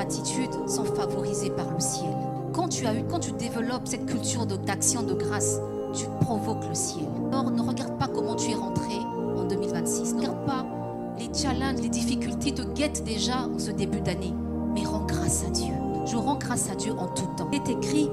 gratitude sont favorisées par le ciel. Quand tu développes cette culture d'action de grâce, tu provoques le ciel. Alors ne regarde pas comment tu es rentré en 2026. Ne regarde pas les challenges, les difficultés te guettent déjà en ce début d'année. Mais rends grâce à Dieu. Je rends grâce à Dieu en tout temps. Il est écrit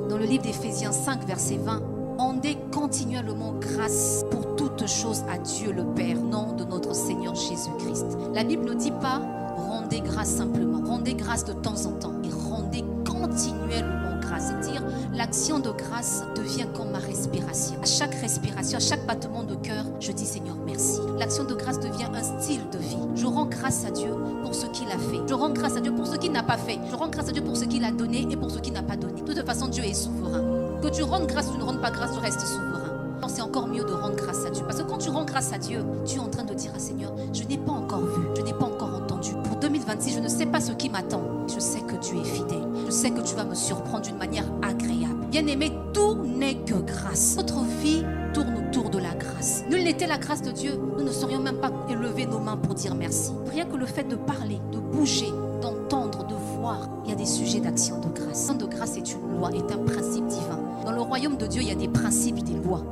dans le livre d'Éphésiens 5, verset 20. Rendez continuellement grâce pour toutes choses à Dieu le Père, nom de notre Seigneur Jésus-Christ. La Bible ne dit pas rendez grâce simplement, rendez grâce de temps en temps et rendez continuellement grâce. C'est-à-dire l'action de grâce devient comme ma respiration. À chaque respiration, à chaque battement de cœur, je dis Seigneur merci. L'action de grâce devient un style de vie. Je rends grâce à Dieu pour ce qu'il a fait. Je rends grâce à Dieu pour ce qu'il n'a pas fait. Je rends grâce à Dieu pour ce qu'il a donné et pour ce qu'il n'a pas donné. De toute façon, Dieu est souverain. Que tu rendes grâce ou tu ne rendes pas grâce, tu restes souverain. Alors c'est encore mieux de rendre grâce à Dieu. Parce que quand tu rends grâce à Dieu, tu es en train de dire à Seigneur, je n'ai pas encore vu, je n'ai pas encore entendu. Pour 2026, je ne sais pas ce qui m'attend. Je sais que tu es fidèle. Je sais que tu vas me surprendre d'une manière agréable. Bien-aimé, tout n'est que grâce. Notre vie tourne autour de la grâce. Nul n'était la grâce de Dieu, nous ne saurions même pas élever nos mains pour dire merci. Rien que le fait de parler, de bouger, d'entendre, de voir, il y a des sujets d'action de grâce. L'action de grâce est une loi, est un principe divin. Dans le royaume de Dieu, il y a des principes, des lois.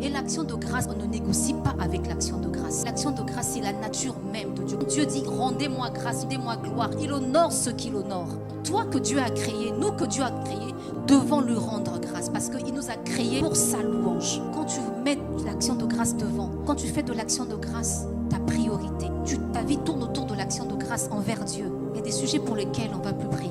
Et l'action de grâce, on ne négocie pas avec l'action de grâce. L'action de grâce, c'est la nature même de Dieu. Dieu dit, rendez-moi grâce, rendez-moi gloire. Il honore ceux qu'il honore. Toi que Dieu a créé, nous que Dieu a créé, devons lui rendre grâce parce qu'il nous a créés pour sa louange. Quand tu mets l'action de grâce devant, quand tu fais de l'action de grâce ta priorité, ta vie tourne autour de l'action de grâce envers Dieu. Il y a des sujets pour lesquels on ne va plus prier.